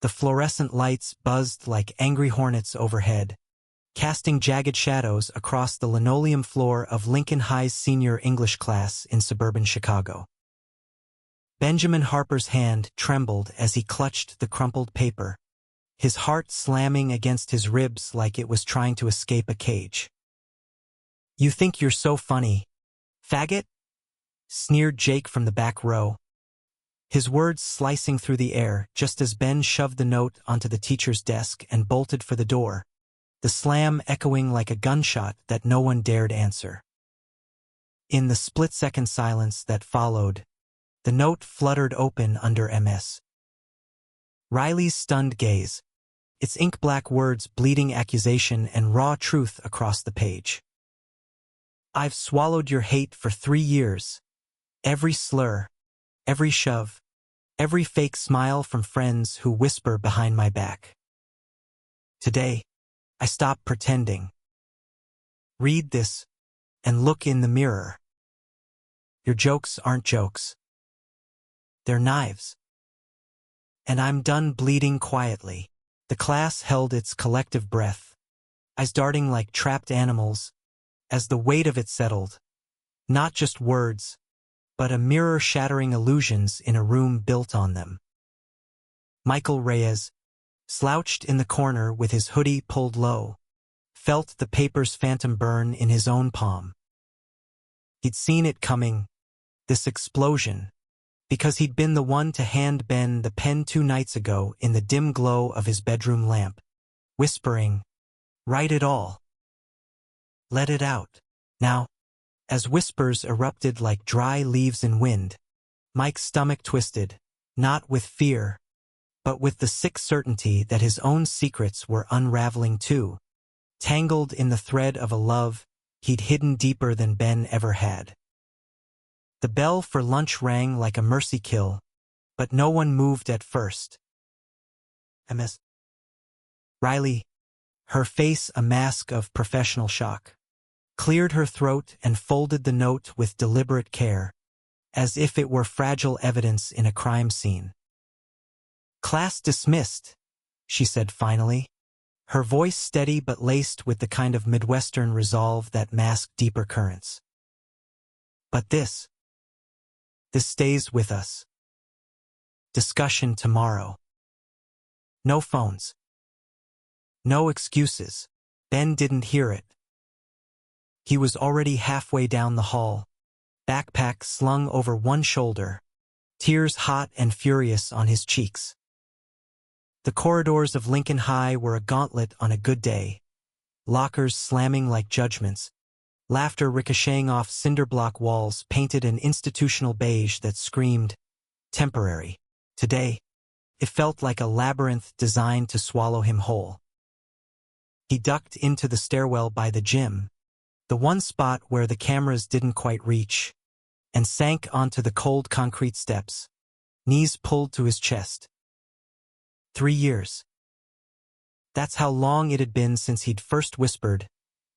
The fluorescent lights buzzed like angry hornets overhead, casting jagged shadows across the linoleum floor of Lincoln High's senior English class in suburban Chicago. Benjamin Harper's hand trembled as he clutched the crumpled paper, his heart slamming against his ribs like it was trying to escape a cage. "You think you're so funny, faggot?" sneered Jake from the back row, his words slicing through the air just as Ben shoved the note onto the teacher's desk and bolted for the door, the slam echoing like a gunshot that no one dared answer. In the split-second silence that followed, the note fluttered open under Ms. Riley's stunned gaze, its ink-black words bleeding accusation and raw truth across the page. "I've swallowed your hate for 3 years. Every slur, every shove, every fake smile from friends who whisper behind my back. Today, I stop pretending. Read this and look in the mirror. Your jokes aren't jokes. They're knives. And I'm done bleeding quietly." The class held its collective breath, eyes darting like trapped animals, as the weight of it settled. Not just words, but a mirror-shattering illusions in a room built on them. Michael Reyes, slouched in the corner with his hoodie pulled low, felt the paper's phantom burn in his own palm. He'd seen it coming, this explosion, because he'd been the one to hand Ben the pen 2 nights ago in the dim glow of his bedroom lamp, whispering, "Write it all. Let it out." Now, as whispers erupted like dry leaves in wind, Mike's stomach twisted, not with fear, but with the sick certainty that his own secrets were unraveling too, tangled in the thread of a love he'd hidden deeper than Ben ever had. The bell for lunch rang like a mercy kill, but no one moved at first. Ms. Riley, her face a mask of professional shock, cleared her throat and folded the note with deliberate care, as if it were fragile evidence in a crime scene. "Class dismissed," she said finally, her voice steady but laced with the kind of Midwestern resolve that masked deeper currents. "But this stays with us. Discussion tomorrow. No phones. No excuses." Ben didn't hear it. He was already halfway down the hall, backpack slung over one shoulder, tears hot and furious on his cheeks. The corridors of Lincoln High were a gauntlet on a good day, lockers slamming like judgments, laughter ricocheting off cinder-block walls painted an institutional beige that screamed, temporary. Today, it felt like a labyrinth designed to swallow him whole. He ducked into the stairwell by the gym, the one spot where the cameras didn't quite reach, and sank onto the cold concrete steps, knees pulled to his chest. 3 years. That's how long it had been since he'd first whispered,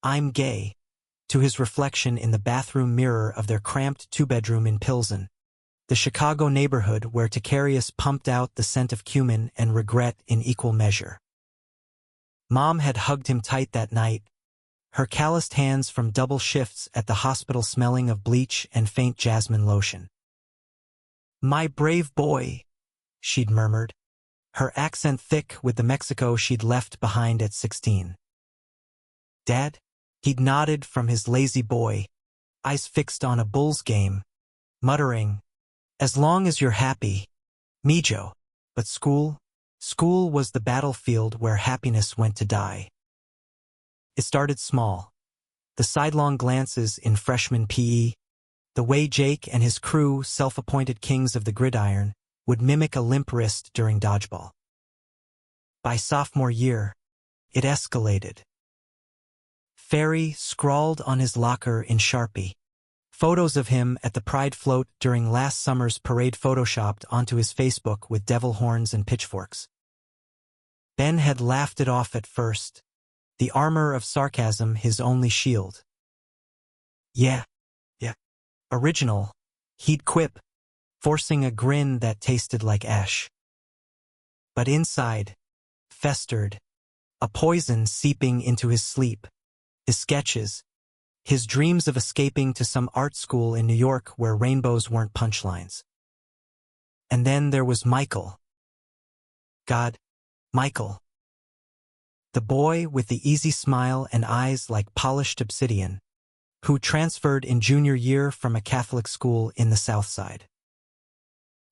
"I'm gay," to his reflection in the bathroom mirror of their cramped 2-bedroom in Pilsen, the Chicago neighborhood where Takarius pumped out the scent of cumin and regret in equal measure. Mom had hugged him tight that night, her calloused hands from double shifts at the hospital smelling of bleach and faint jasmine lotion. "My brave boy," she'd murmured, her accent thick with the Mexico she'd left behind at 16. "Dad?" He'd nodded from his lazy boy, eyes fixed on a Bulls game, muttering, "As long as you're happy, Mijo." But school was the battlefield where happiness went to die. It started small. The sidelong glances in freshman PE, the way Jake and his crew, self-appointed kings of the gridiron, would mimic a limp wrist during dodgeball. By sophomore year, it escalated. Ferry scrawled on his locker in Sharpie. Photos of him at the Pride float during last summer's parade photoshopped onto his Facebook with devil horns and pitchforks. Ben had laughed it off at first, the armor of sarcasm his only shield. Yeah, original," he'd quip, forcing a grin that tasted like ash. But inside, festered, a poison seeping into his sleep, his sketches, his dreams of escaping to some art school in New York where rainbows weren't punchlines. And then there was Michael. God, Michael. The boy with the easy smile and eyes like polished obsidian, who transferred in junior year from a Catholic school in the South Side.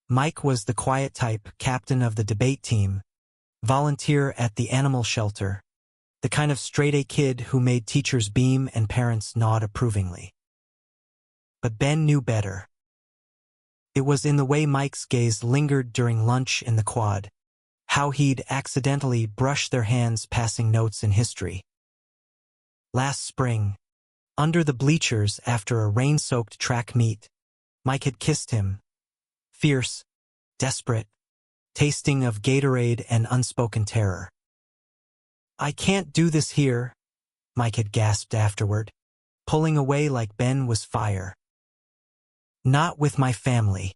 Mike was the quiet type, captain of the debate team, volunteer at the animal shelter, the kind of straight-A kid who made teachers beam and parents nod approvingly. But Ben knew better. It was in the way Mike's gaze lingered during lunch in the quad, how he'd accidentally brush their hands passing notes in history. Last spring, under the bleachers after a rain-soaked track meet, Mike had kissed him, fierce, desperate, tasting of Gatorade and unspoken terror. "I can't do this here," Mike had gasped afterward, pulling away like Ben was fire. "Not with my family."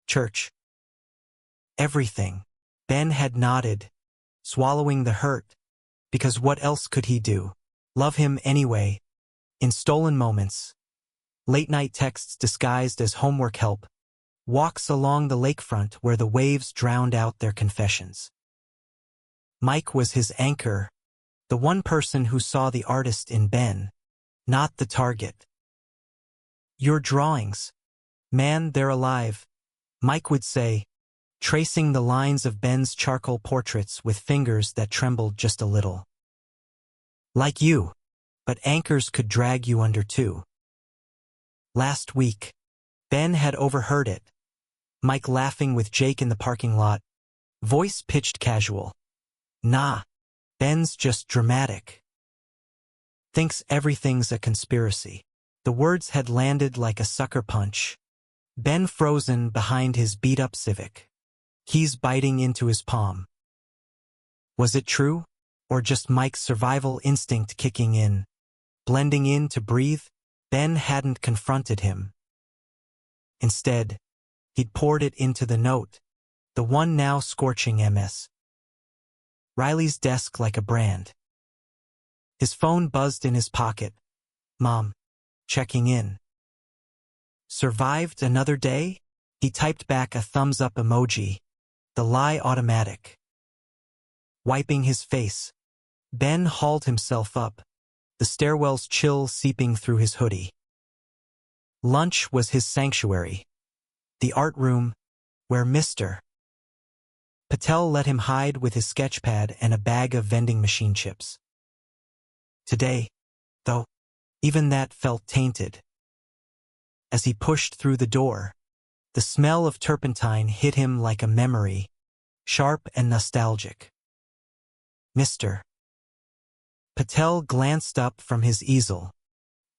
Church. Everything. Ben had nodded, swallowing the hurt, because what else could he do? Love him anyway, in stolen moments, late-night texts disguised as homework help, walks along the lakefront where the waves drowned out their confessions. Mike was his anchor, the one person who saw the artist in Ben, not the target. "Your drawings. Man, they're alive," Mike would say, tracing the lines of Ben's charcoal portraits with fingers that trembled just a little. "Like you, but anchors could drag you under too." Last week, Ben had overheard it, Mike laughing with Jake in the parking lot, voice pitched casual. "Nah, Ben's just dramatic. Thinks everything's a conspiracy." The words had landed like a sucker punch. Ben frozen behind his beat-up Civic, keys biting into his palm. Was it true, or just Mike's survival instinct kicking in, blending in to breathe? Ben hadn't confronted him. Instead, he'd poured it into the note, the one now scorching MS. Riley's desk like a brand. His phone buzzed in his pocket. "Mom, checking in." "Survived another day?" He typed back a thumbs-up emoji, the lie automatic. Wiping his face, Ben hauled himself up, the stairwell's chill seeping through his hoodie. Lunch was his sanctuary, the art room, where Mr. Patel let him hide with his sketchpad and a bag of vending machine chips. Today, though, even that felt tainted. As he pushed through the door, the smell of turpentine hit him like a memory, sharp and nostalgic. Mr. Patel glanced up from his easel,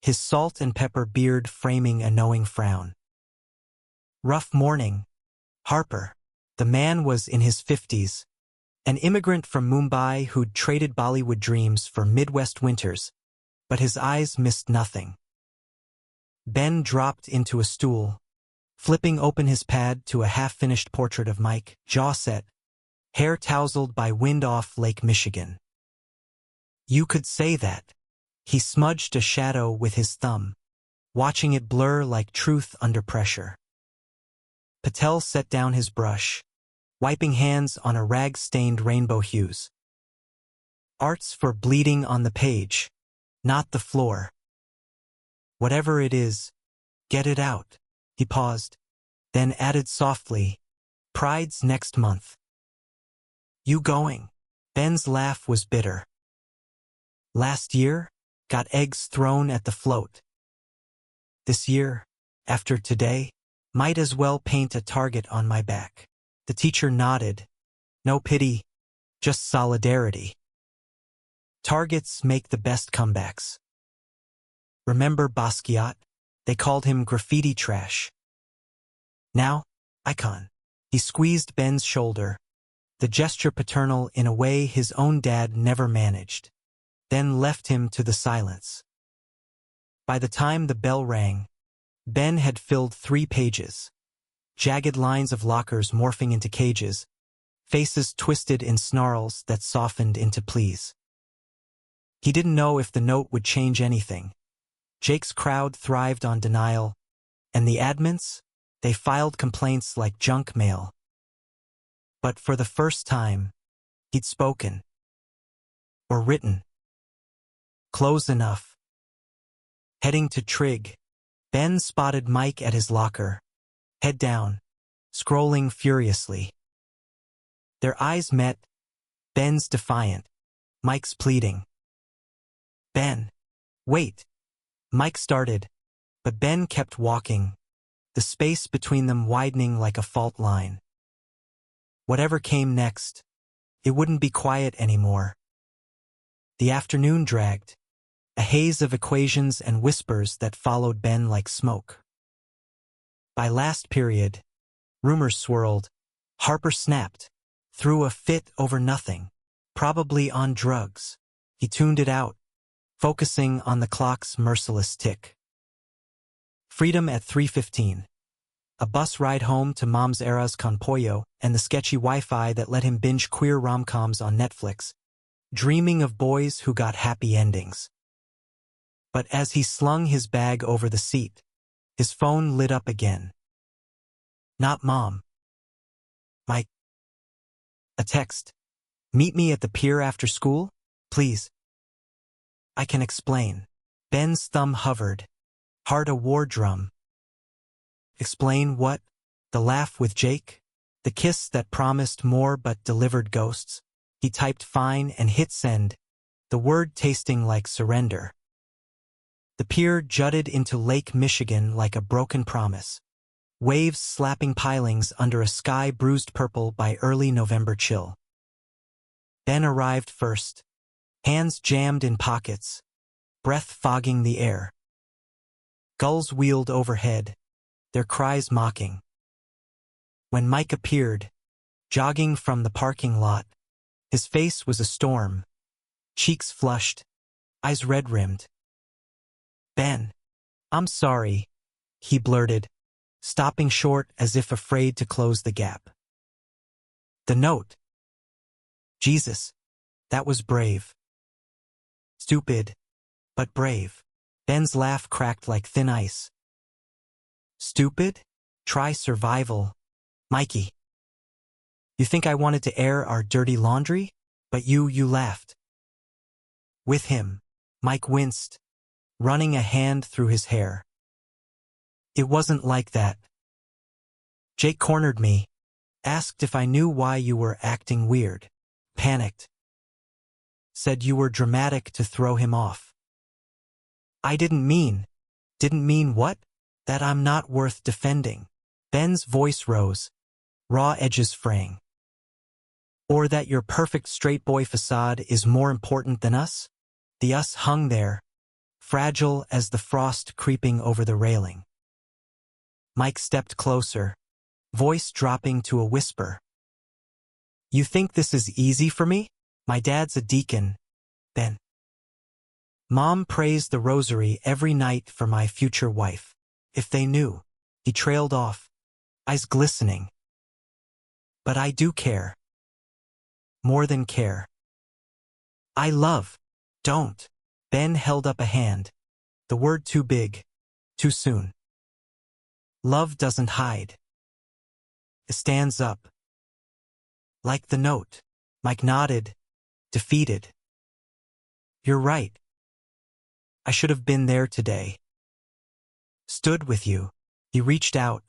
his salt and pepper beard framing a knowing frown. "Rough morning, Harper." The man was in his 50s, an immigrant from Mumbai who'd traded Bollywood dreams for Midwest winters, but his eyes missed nothing. Ben dropped into a stool, flipping open his pad to a half-finished portrait of Mike, jaw set, hair tousled by wind off Lake Michigan. "You could say that." He smudged a shadow with his thumb, watching it blur like truth under pressure. Patel set down his brush, wiping hands on a rag-stained rainbow hues. "Art's for bleeding on the page, not the floor. Whatever it is, get it out." He paused, then added softly, "Pride's next month." "You going?" Ben's laugh was bitter. "Last year, got eggs thrown at the float. This year, after today, might as well paint a target on my back." The teacher nodded. "No pity, just solidarity. Targets make the best comebacks. Remember Basquiat? They called him graffiti trash. Now, icon." He squeezed Ben's shoulder, the gesture paternal in a way his own dad never managed, then left him to the silence. By the time the bell rang, Ben had filled 3 pages. Jagged lines of lockers morphing into cages, faces twisted in snarls that softened into pleas. He didn't know if the note would change anything. Jake's crowd thrived on denial, and the admins, they filed complaints like junk mail. But for the first time, he'd spoken. Or written. Close enough. Heading to Trig, Ben spotted Mike at his locker, head down, scrolling furiously. Their eyes met, Ben's defiant, Mike's pleading. Ben, wait. Mike started, but Ben kept walking, the space between them widening like a fault line. Whatever came next, it wouldn't be quiet anymore. The afternoon dragged, a haze of equations and whispers that followed Ben like smoke. By last period, rumors swirled. Harper snapped, threw a fit over nothing, probably on drugs. He tuned it out, focusing on the clock's merciless tick. Freedom at 3:15. A bus ride home to Mom's Arroz con Pollo and the sketchy Wi-Fi that let him binge queer rom-coms on Netflix, dreaming of boys who got happy endings. But as he slung his bag over the seat, his phone lit up again. Not Mom. Mike. A text. Meet me at the pier after school, please. I can explain. Ben's thumb hovered. Heart a war drum. Explain what? The laugh with Jake? The kiss that promised more but delivered ghosts? He typed fine and hit send, the word tasting like surrender. The pier jutted into Lake Michigan like a broken promise. Waves slapping pilings under a sky bruised purple by early November chill. Ben arrived first, hands jammed in pockets, breath fogging the air. Gulls wheeled overhead, their cries mocking. When Mike appeared, jogging from the parking lot, his face was a storm, cheeks flushed, eyes red-rimmed. Ben, I'm sorry, he blurted, stopping short as if afraid to close the gap. The note. Jesus, that was brave. Stupid, but brave. Ben's laugh cracked like thin ice. Stupid? Try survival. Mikey. You think I wanted to air our dirty laundry? But you laughed. With him, Mike winced, running a hand through his hair. It wasn't like that. Jake cornered me, asked if I knew why you were acting weird, panicked. Said you were dramatic to throw him off. I didn't mean what? That I'm not worth defending. Ben's voice rose, raw edges fraying. Or that your perfect straight boy facade is more important than us? The us hung there, fragile as the frost creeping over the railing. Mike stepped closer, voice dropping to a whisper. You think this is easy for me? My dad's a deacon, Ben. Mom prays the rosary every night for my future wife. If they knew. He trailed off, eyes glistening. But I do care. More than care. I love. Don't. Ben held up a hand. The word too big. Too soon. Love doesn't hide. It stands up. Like the note. Mike nodded, defeated. You're right. I should have been there today. Stood with you. He reached out,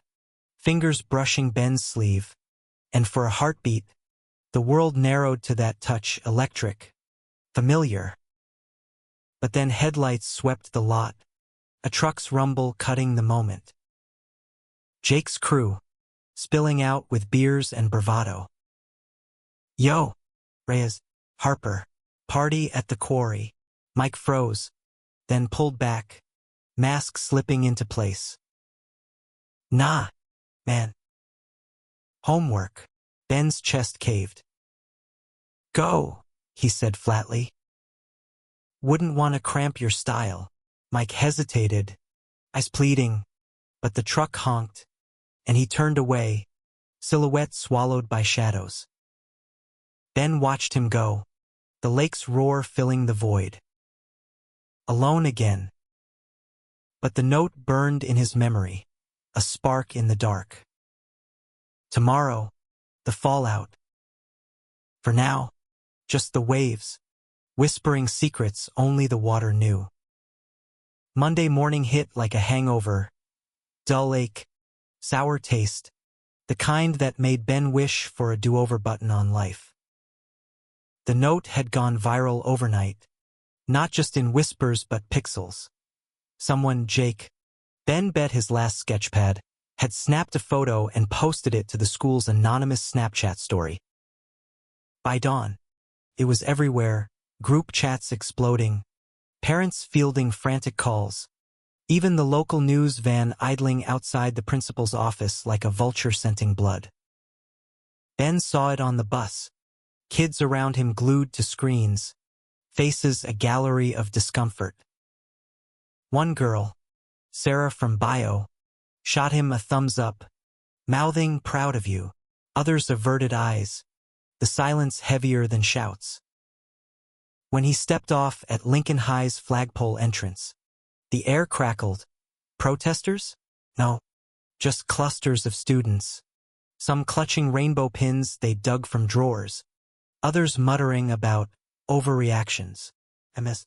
fingers brushing Ben's sleeve, and for a heartbeat, the world narrowed to that touch, electric, familiar. But then headlights swept the lot, a truck's rumble cutting the moment. Jake's crew, spilling out with beers and bravado. Yo, Reyes, Harper, party at the quarry. Mike froze, then pulled back, mask slipping into place. Nah, man. Homework. Ben's chest caved. Go, he said flatly. Wouldn't want to cramp your style. Mike hesitated, eyes pleading, but the truck honked, and he turned away, silhouette swallowed by shadows. Ben watched him go, the lake's roar filling the void. Alone again. But the note burned in his memory, a spark in the dark. Tomorrow, the fallout. For now, just the waves, whispering secrets only the water knew. Monday morning hit like a hangover, dull ache, sour taste, the kind that made Ben wish for a do-over button on life. The note had gone viral overnight, not just in whispers but pixels. Someone, Jake, Ben bet his last sketchpad, had snapped a photo and posted it to the school's anonymous Snapchat story. By dawn, it was everywhere, group chats exploding, parents fielding frantic calls, even the local news van idling outside the principal's office like a vulture scenting blood. Ben saw it on the bus, kids around him glued to screens, faces a gallery of discomfort. One girl, Sarah from bio, shot him a thumbs up, mouthing proud of you, others averted eyes, the silence heavier than shouts. When he stepped off at Lincoln High's flagpole entrance, the air crackled. Protesters? No, just clusters of students, some clutching rainbow pins they dug from drawers, others muttering about overreactions. MS.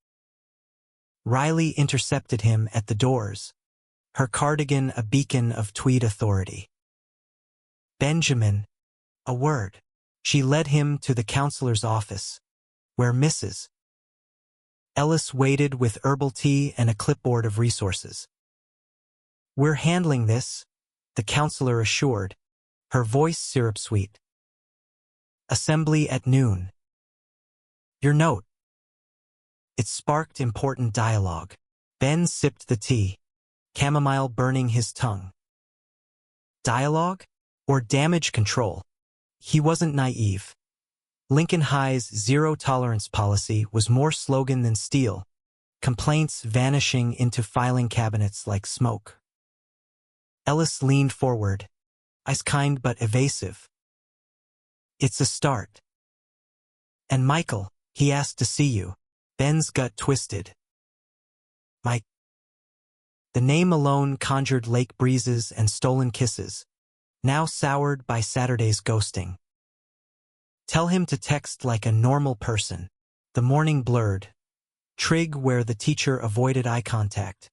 Riley intercepted him at the doors, her cardigan a beacon of tweed authority. Benjamin, a word. She led him to the counselor's office, where Mrs. Ellis waited with herbal tea and a clipboard of resources. "We're handling this," the counselor assured, her voice syrup-sweet. "Assembly at noon. Your note." It sparked important dialogue. Ben sipped the tea, chamomile burning his tongue. Dialogue? Or damage control? He wasn't naive. Lincoln High's zero-tolerance policy was more slogan than steel, complaints vanishing into filing cabinets like smoke. Ellis leaned forward, eyes kind but evasive. "It's a start." "And Michael, he asked to see you." Ben's gut twisted. Mike. The name alone conjured lake breezes and stolen kisses, now soured by Saturday's ghosting. Tell him to text like a normal person. The morning blurred. Trig where the teacher avoided eye contact.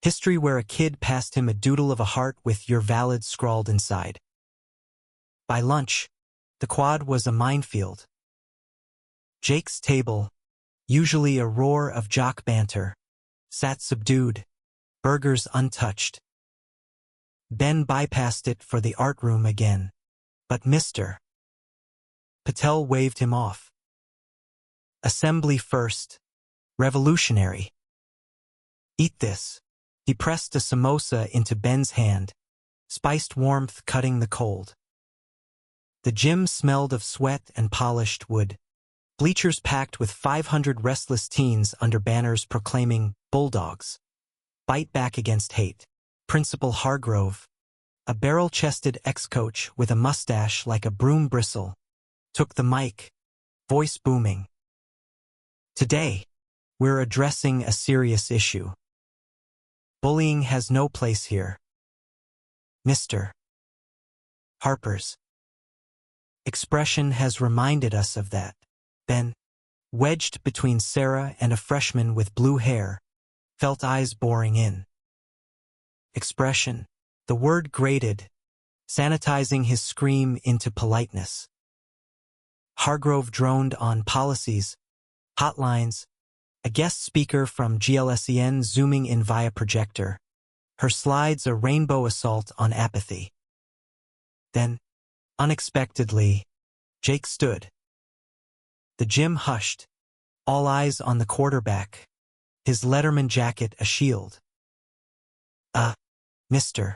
History where a kid passed him a doodle of a heart with "you're valid" scrawled inside. By lunch, the quad was a minefield. Jake's table, usually a roar of jock banter, sat subdued, burgers untouched. Ben bypassed it for the art room again, but Mr. Patel waved him off. "Assembly first. Revolutionary. Eat this." He pressed a samosa into Ben's hand, spiced warmth cutting the cold. The gym smelled of sweat and polished wood. Bleachers packed with 500 restless teens under banners proclaiming "Bulldogs. Bite back against hate." Principal Hargrove, a barrel-chested ex-coach with a mustache like a broom bristle, took the mic, voice booming. "Today, we're addressing a serious issue. Bullying has no place here. Mr. Harper's expression has reminded us of that." Ben, wedged between Sarah and a freshman with blue hair, felt eyes boring in. Expression. The word grated, sanitizing his scream into politeness. Hargrove droned on policies, hotlines, a guest speaker from GLSEN zooming in via projector, her slides a rainbow assault on apathy. Then, unexpectedly, Jake stood. The gym hushed, all eyes on the quarterback, his Letterman jacket a shield. Mr.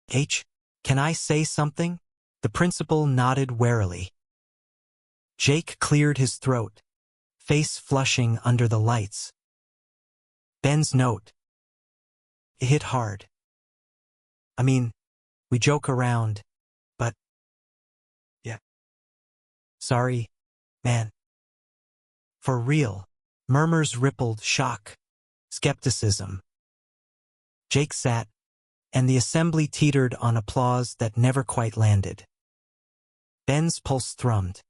H, can I say something?" The principal nodded warily. Jake cleared his throat, face flushing under the lights. Ben's note. It hit hard. "I mean, we joke around, but yeah." Sorry, man. For real. Murmurs rippled, shock, skepticism. Jake sat, and the assembly teetered on applause that never quite landed. Ben's pulse thrummed.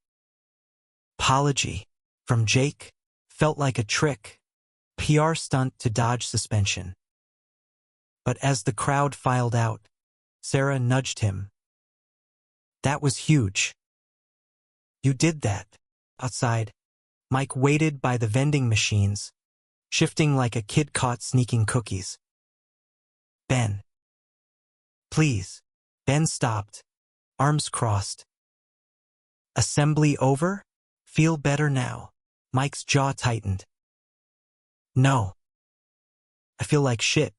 Apology from Jake felt like a trick, PR stunt to dodge suspension. But as the crowd filed out, Sarah nudged him. That was huge. You did that. Outside, Mike waited by the vending machines, shifting like a kid caught sneaking cookies. Ben. Please. Ben stopped, arms crossed. Assembly over? Feel better now. Mike's jaw tightened. No. I feel like shit.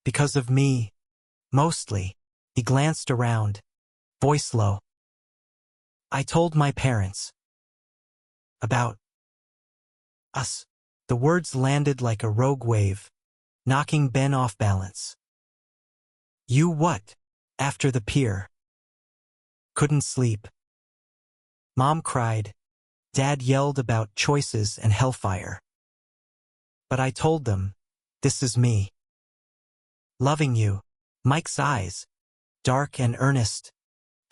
Because of me. Mostly. He glanced around, voice low. I told my parents. About us. The words landed like a rogue wave, knocking Ben off balance. You what? After the pier. Couldn't sleep. Mom cried. Dad yelled about choices and hellfire. But I told them, this is me. Loving you. Mike's eyes, dark and earnest,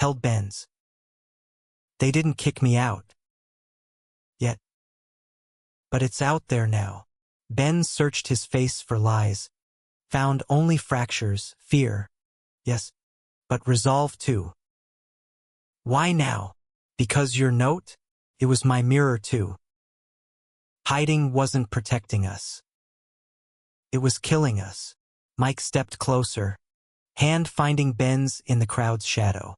held Ben's. They didn't kick me out. Yet. But it's out there now. Ben searched his face for lies, found only fractures, fear. Yes, but resolve too. Why now? Because your note? It was my mirror too. Hiding wasn't protecting us. It was killing us. Mike stepped closer, hand finding Ben's in the crowd's shadow.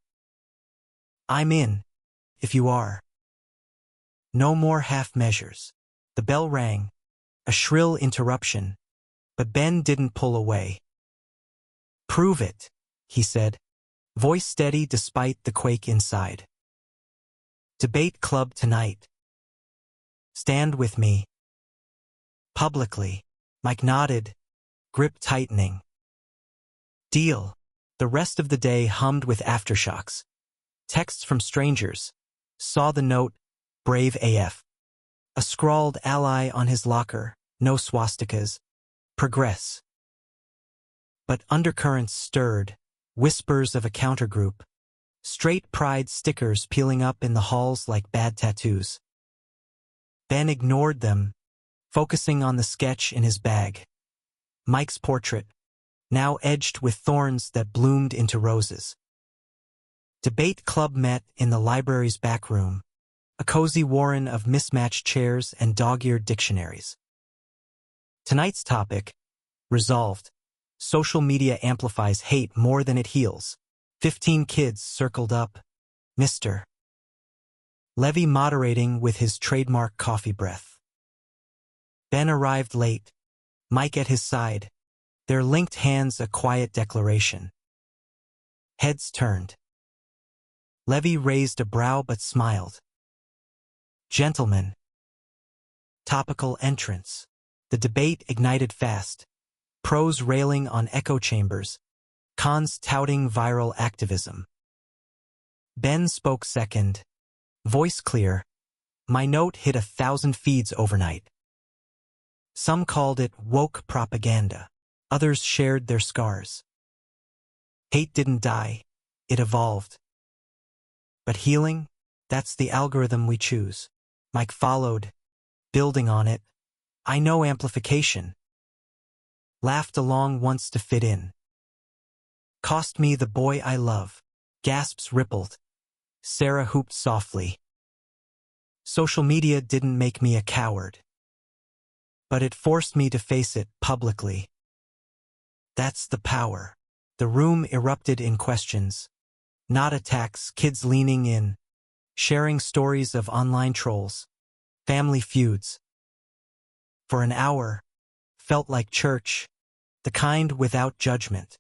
I'm in, if you are. No more half measures. The bell rang, a shrill interruption, but Ben didn't pull away. Prove it, he said, voice steady despite the quake inside. Debate club tonight. Stand with me. Publicly. Mike nodded, grip tightening. Deal. The rest of the day hummed with aftershocks. Texts from strangers. Saw the note, brave AF. A scrawled ally on his locker, no swastikas. Progress. But undercurrents stirred, whispers of a countergroup. Straight pride stickers peeling up in the halls like bad tattoos. Ben ignored them, focusing on the sketch in his bag. Mike's portrait, now edged with thorns that bloomed into roses. Debate club met in the library's back room, a cozy warren of mismatched chairs and dog-eared dictionaries. Tonight's topic, resolved. Social media amplifies hate more than it heals. 15 kids circled up. Mr. Levy moderating with his trademark coffee breath. Ben arrived late, Mike at his side, their linked hands a quiet declaration. Heads turned. Levy raised a brow but smiled. Gentlemen. Topical entrance. The debate ignited fast. Pros railing on echo chambers, cons touting viral activism. Ben spoke second, voice clear. My note hit 1,000 feeds overnight. Some called it woke propaganda. Others shared their scars. Hate didn't die, it evolved. But healing, that's the algorithm we choose. Mike followed, building on it. I know amplification. Laughed along once to fit in. Cost me the boy I love. Gasps rippled. Sarah hooped softly. Social media didn't make me a coward. But it forced me to face it publicly. That's the power. The room erupted in questions. Not attacks, kids leaning in, sharing stories of online trolls, family feuds. For an hour, felt like church, the kind without judgment.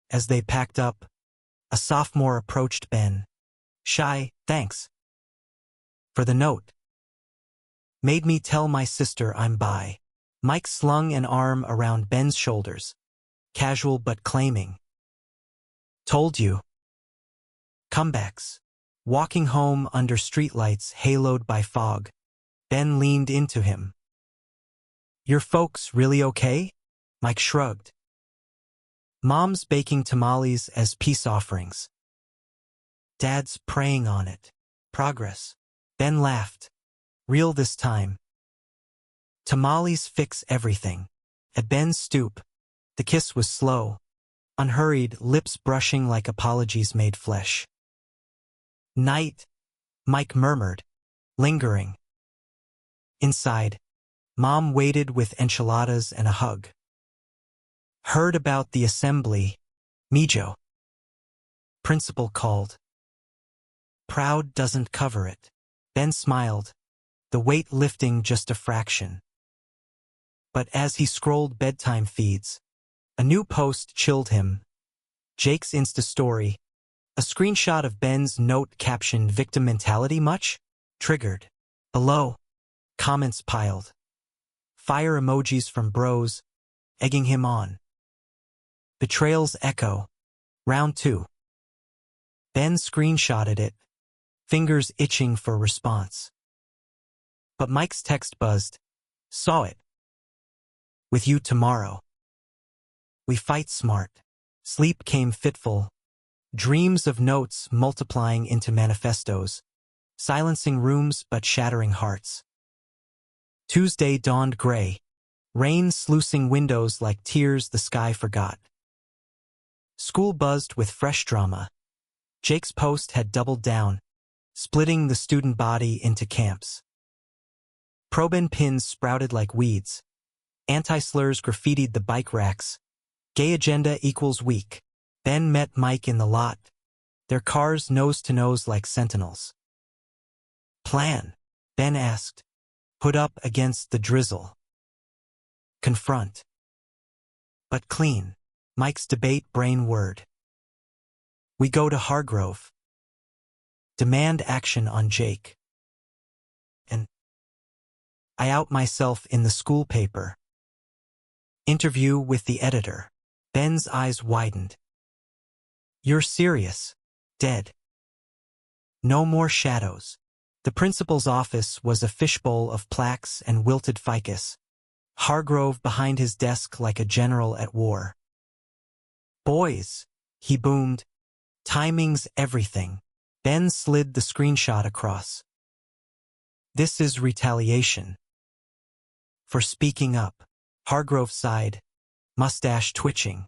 As they packed up, a sophomore approached Ben. Shy, thanks. For the note. Made me tell my sister I'm bi. Mike slung an arm around Ben's shoulders, casual but claiming. Told you. Comebacks. Walking home under streetlights haloed by fog, Ben leaned into him. "Your folks really okay?" Mike shrugged. "Mom's baking tamales as peace offerings. Dad's praying on it. Progress." Ben laughed. "Real this time." Tamales fix everything. At Ben's stoop, the kiss was slow, unhurried, lips brushing like apologies made flesh. "Night," Mike murmured, lingering. Inside, Mom waited with enchiladas and a hug. "Heard about the assembly, Mijo." Principal called. "Proud doesn't cover it." Ben smiled, the weight lifting just a fraction. But as he scrolled bedtime feeds, a new post chilled him. Jake's Insta story, a screenshot of Ben's note captioned "Victim mentality much?" Triggered. Below, comments piled. Fire emojis from bros, egging him on. Betrayal's echo. Round 2. Ben screenshotted it, fingers itching for response. But Mike's text buzzed. "Saw it. With you tomorrow. We fight smart." Sleep came fitful. Dreams of notes multiplying into manifestos, silencing rooms but shattering hearts. Tuesday dawned gray, rain sluicing windows like tears the sky forgot. School buzzed with fresh drama. Jake's post had doubled down, splitting the student body into camps. Proben pins sprouted like weeds. Anti-slurs graffitied the bike racks. Gay agenda equals weak. Ben met Mike in the lot, their cars nose to nose like sentinels. "Plan?" Ben asked, put up against the drizzle. "Confront. But clean." Mike's debate brain word. "We go to Hargrove. Demand action on Jake. And I out myself in the school paper." Interview with the editor. Ben's eyes widened. "You're serious? Dead?" No more shadows. The principal's office was a fishbowl of plaques and wilted ficus. Hargrove behind his desk like a general at war. "Boys," he boomed. "Timing's everything." Ben slid the screenshot across. "This is retaliation. For speaking up." Hargrove sighed, mustache twitching.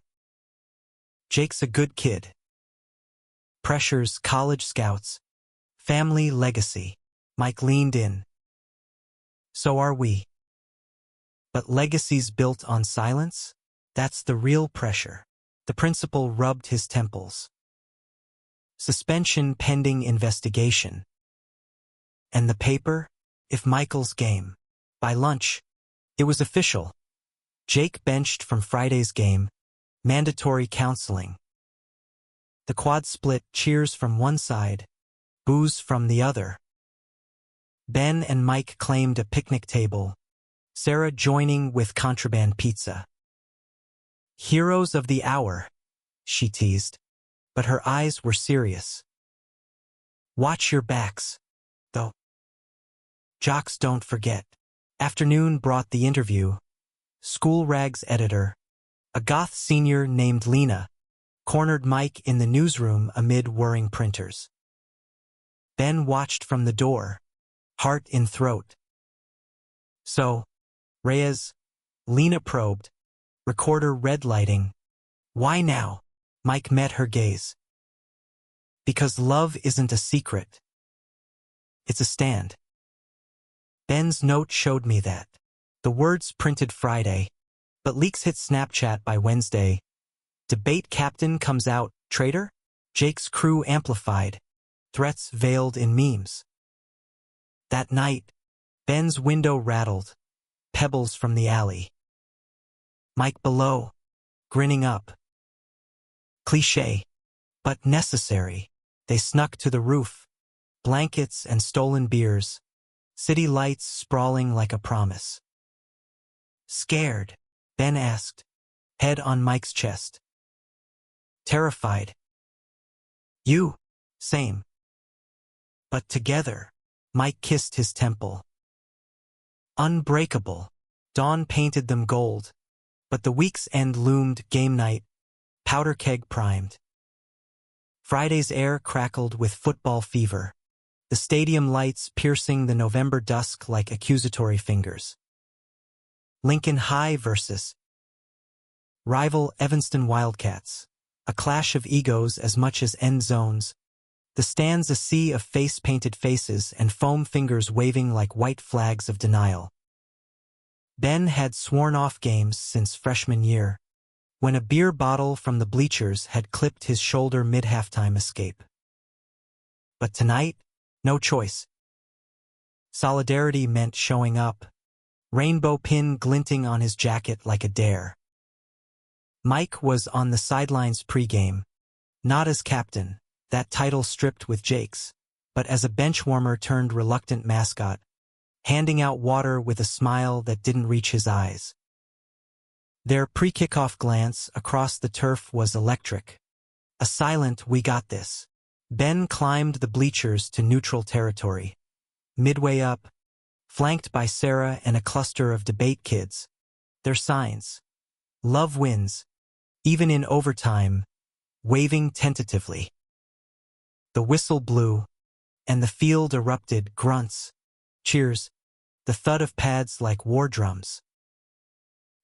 "Jake's a good kid. Pressures college scouts. Family legacy." Mike leaned in. "So are we. But legacies built on silence? That's the real pressure." The principal rubbed his temples. "Suspension pending investigation." And the paper? If Michael's game. By lunch, it was official. Jake benched from Friday's game. Mandatory counseling. The quad split, cheers from one side, boos from the other. Ben and Mike claimed a picnic table, Sarah joining with contraband pizza. "Heroes of the hour," she teased, but her eyes were serious. "Watch your backs, though. Jocks don't forget." Afternoon brought the interview. School rags editor, a goth senior named Lena, cornered Mike in the newsroom amid whirring printers. Ben watched from the door, heart in throat. "So, Reyes?" Lena probed, recorder red lighting. "Why now?" Mike met her gaze. "Because love isn't a secret. It's a stand." Ben's note showed me that. The words printed Friday, but leaks hit Snapchat by Wednesday. Debate captain comes out, traitor? Jake's crew amplified, threats veiled in memes. That night, Ben's window rattled, pebbles from the alley. Mike below, grinning up. Cliché, but necessary. They snuck to the roof, blankets and stolen beers, city lights sprawling like a promise. "Scared?" Ben asked, head on Mike's chest. "Terrified." "You?" "Same." But together, Mike kissed his temple. Unbreakable. Dawn painted them gold. But the week's end loomed. Game night, powder keg primed. Friday's air crackled with football fever, the stadium lights piercing the November dusk like accusatory fingers. Lincoln High versus rival Evanston Wildcats, a clash of egos as much as end zones. The stands a sea of face-painted faces and foam fingers waving like white flags of denial. Ben had sworn off games since freshman year, when a beer bottle from the bleachers had clipped his shoulder mid-halftime escape. But tonight, no choice. Solidarity meant showing up, rainbow pin glinting on his jacket like a dare. Mike was on the sidelines pregame, not as captain, that title stripped with Jake's, but as a benchwarmer turned reluctant mascot, handing out water with a smile that didn't reach his eyes. Their pre-kickoff glance across the turf was electric. A silent "we got this." Ben climbed the bleachers to neutral territory. Midway up, flanked by Sarah and a cluster of debate kids, their signs. Love wins, even in overtime, waving tentatively. The whistle blew, and the field erupted. Grunts, cheers, the thud of pads like war drums.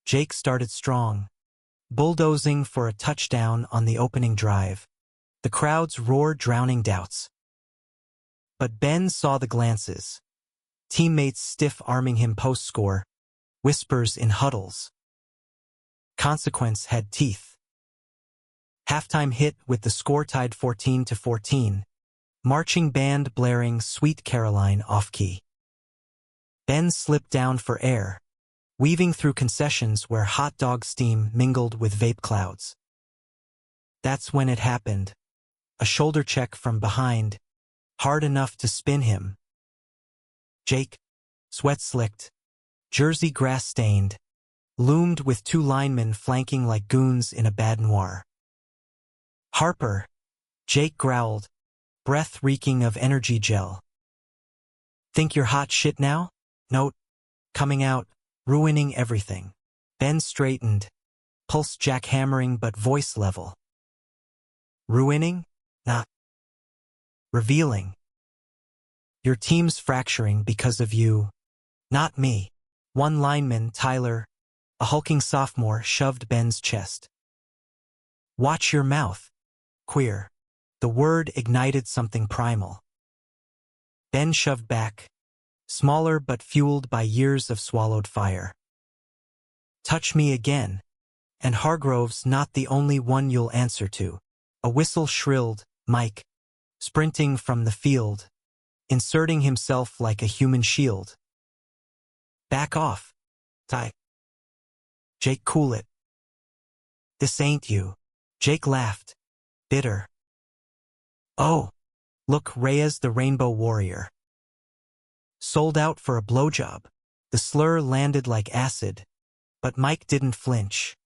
Jake started strong, bulldozing for a touchdown on the opening drive. The crowd's roar drowning doubts. But Ben saw the glances. Teammates stiff-arming him post-score, whispers in huddles. Consequence had teeth. Halftime hit with the score tied 14-14, marching band blaring Sweet Caroline off-key. Ben slipped down for air, weaving through concessions where hot dog steam mingled with vape clouds. That's when it happened. A shoulder check from behind, hard enough to spin him. Jake, sweat-slicked, jersey grass-stained, loomed with two linemen flanking like goons in a bad noir. "Harper," Jake growled, breath reeking of energy gel. "Think you're hot shit now?" Note, coming out, ruining everything. Ben straightened, pulse jackhammering but voice level. "Ruining? Not revealing. Your team's fracturing because of you, not me." One lineman, Tyler, a hulking sophomore, shoved Ben's chest. "Watch your mouth, queer." The word ignited something primal. Ben shoved back, smaller but fueled by years of swallowed fire. "Touch me again, and Hargrove's not the only one you'll answer to." A whistle shrilled. Mike, sprinting from the field, inserting himself like a human shield. "Back off, Ty." "Jake, cool it. This ain't you." Jake laughed, bitter. "Oh, look, Reyes the Rainbow Warrior. Sold out for a blowjob." The slur landed like acid, but Mike didn't flinch.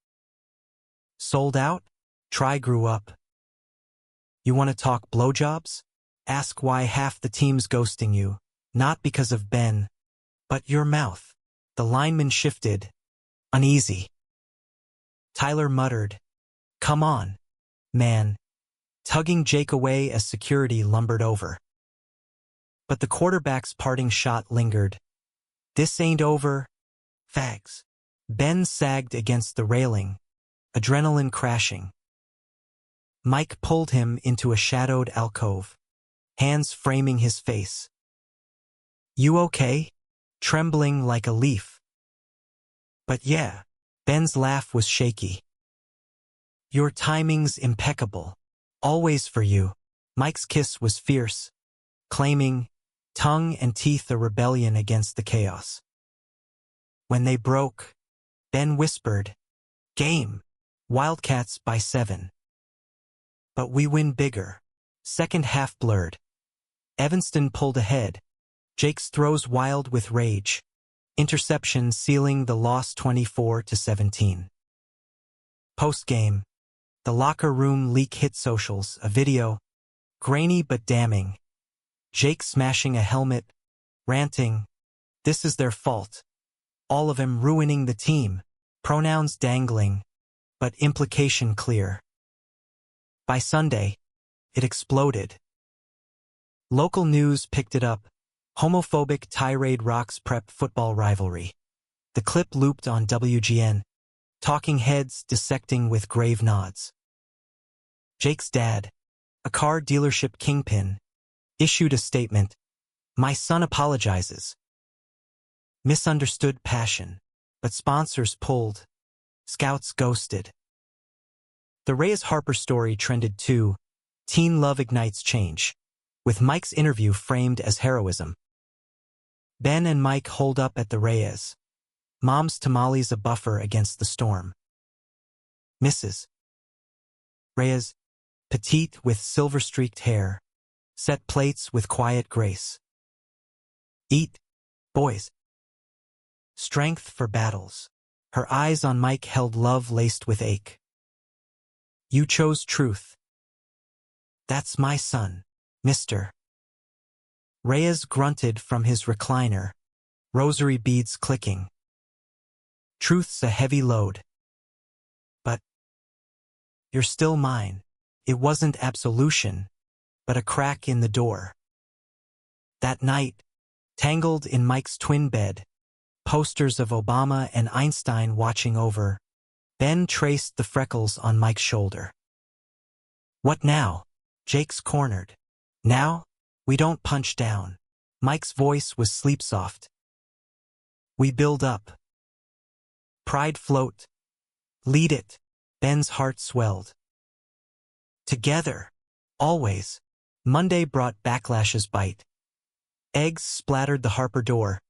"Sold out? Try grew up. You want to talk blowjobs? Ask why half the team's ghosting you, not because of Ben, but your mouth." The lineman shifted, uneasy. Tyler muttered, "Come on, man," tugging Jake away as security lumbered over. But the quarterback's parting shot lingered. "This ain't over, fags." Ben sagged against the railing, adrenaline crashing. Mike pulled him into a shadowed alcove, hands framing his face. "You okay?" Trembling like a leaf. "But yeah." Ben's laugh was shaky. "Your timing's impeccable. Always for you." Mike's kiss was fierce, claiming, tongue and teeth, a rebellion against the chaos. When they broke, Ben whispered, "Game. Wildcats by 7. But we win bigger." Second half blurred. Evanston pulled ahead. Jake's throws wild with rage. Interception sealing the loss 24-17. Post-game, the locker room leak hit socials, a video, grainy but damning. Jake smashing a helmet, ranting, "This is their fault. All of 'em ruining the team." Pronouns dangling, but implication clear. By Sunday, it exploded. Local news picked it up. Homophobic tirade rocks prep football rivalry. The clip looped on WGN. Talking heads dissecting with grave nods. Jake's dad, a car dealership kingpin, issued a statement. "My son apologizes." Misunderstood passion, but sponsors pulled. Scouts ghosted. The Reyes Harper story trended too. Teen love ignites change, with Mike's interview framed as heroism. Ben and Mike hold up at the Reyes. Mom's tamales a buffer against the storm. Mrs. Reyes, petite with silver-streaked hair, set plates with quiet grace. "Eat, boys." Strength for battles. Her eyes on Mike held love laced with ache. "You chose truth." "That's my son, Mr." Reyes grunted from his recliner, rosary beads clicking. "Truth's a heavy load. But you're still mine." It wasn't absolution, but a crack in the door. That night, tangled in Mike's twin bed, posters of Obama and Einstein watching over, Ben traced the freckles on Mike's shoulder. "What now?" Jake's cornered. "Now, we don't punch down." Mike's voice was sleep-soft. "We build up. Pride float. Lead it." Ben's heart swelled. "Together. Always." Monday brought Backlash's bite. Eggs splattered the Harper door.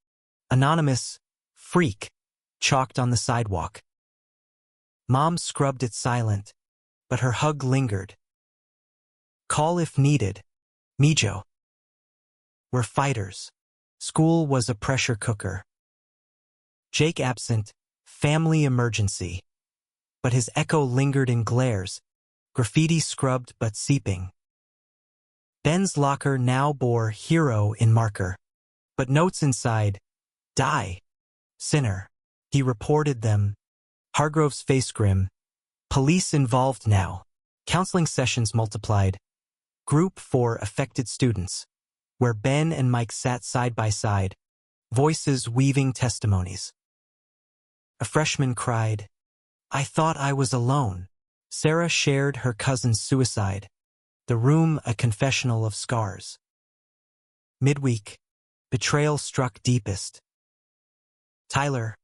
Anonymous, freak, chalked on the sidewalk. Mom scrubbed it silent, but her hug lingered. "Call if needed. Mijo. We're fighters." School was a pressure cooker. Jake absent, family emergency. But his echo lingered in glares, graffiti scrubbed but seeping. Ben's locker now bore hero in marker, but notes inside, "Die. Sinner." He reported them. Hargrove's face grim. Police involved now. Counseling sessions multiplied. Group for affected students, where Ben and Mike sat side by side, voices weaving testimonies. A freshman cried, "I thought I was alone." Sarah shared her cousin's suicide. The room a confessional of scars. Midweek, betrayal struck deepest. Tyler,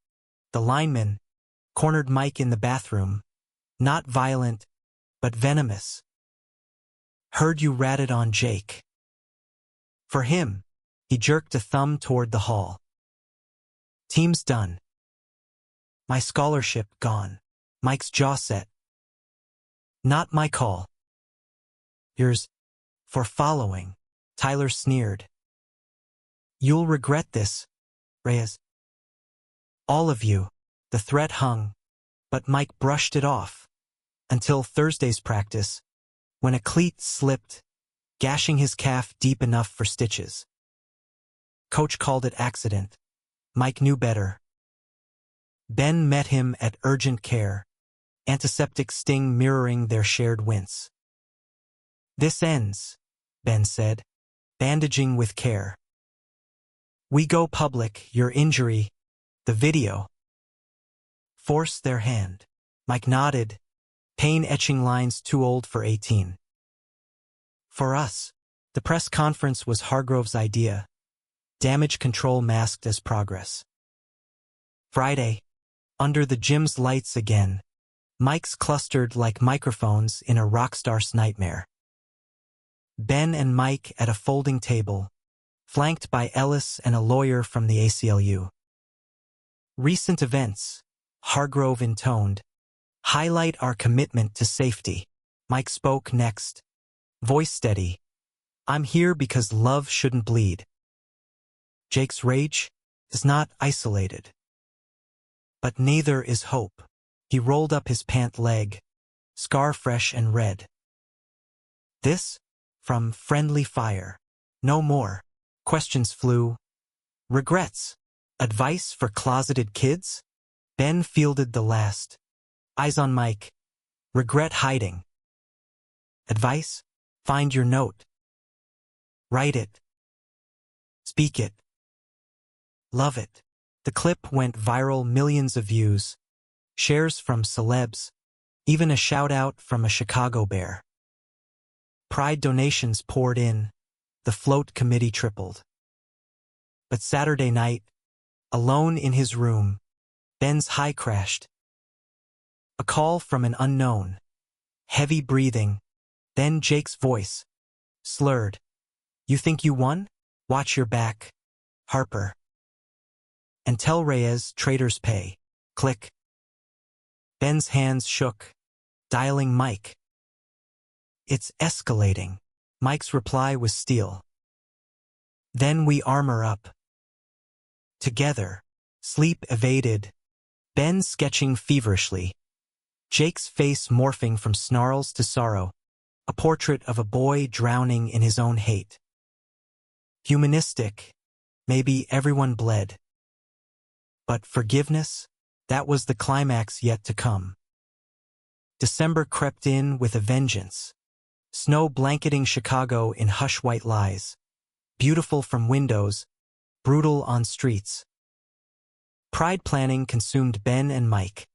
the lineman, cornered Mike in the bathroom. Not violent, but venomous. "Heard you ratted on Jake." For him, he jerked a thumb toward the hall. "Team's done. My scholarship gone." Mike's jaw set. "Not my call." "Yours, for following." Tyler sneered. "You'll regret this, Reyes." "All of you." The threat hung, but Mike brushed it off. Until Thursday's practice, when a cleat slipped, gashing his calf deep enough for stitches. Coach called it accident. Mike knew better. Ben met him at urgent care, antiseptic sting mirroring their shared wince. "This ends," Ben said, bandaging with care. "We go public, your injury, the video." "Force their hand." Mike nodded, pain-etching lines too old for 18. "For us." The press conference was Hargrove's idea. Damage control masked as progress. Friday, under the gym's lights again, mics clustered like microphones in a rockstar's nightmare. Ben and Mike at a folding table, flanked by Ellis and a lawyer from the ACLU. "Recent events," Hargrove intoned, "highlight our commitment to safety." Mike spoke next, voice steady. "I'm here because love shouldn't bleed." Jake's rage is not isolated. But neither is hope. He rolled up his pant leg, scar fresh and red. "This, from friendly fire. No more. Questions flew. Regrets. Advice for closeted kids? Ben fielded the last. Eyes on Mike. Regret hiding. Advice? Find your note. Write it. Speak it. Love it. The clip went viral, millions of views. Shares from celebs. Even a shout-out from a Chicago bear. Pride donations poured in. The float committee tripled. But Saturday night, alone in his room, Ben's high crashed. A call from an unknown. Heavy breathing. Then Jake's voice. Slurred. You think you won? Watch your back. Harper. And tell Reyes traitors pay. Click. Ben's hands shook. Dialing Mike. It's escalating. Mike's reply was steel. Then we armor up. Together. Sleep evaded. Ben sketching feverishly. Jake's face morphing from snarls to sorrow. A portrait of a boy drowning in his own hate. Humanistic. Maybe everyone bled. But forgiveness? That was the climax yet to come. December crept in with a vengeance. Snow blanketing Chicago in hush-white lies. Beautiful from windows, brutal on streets. Pride planning consumed Ben and Mike.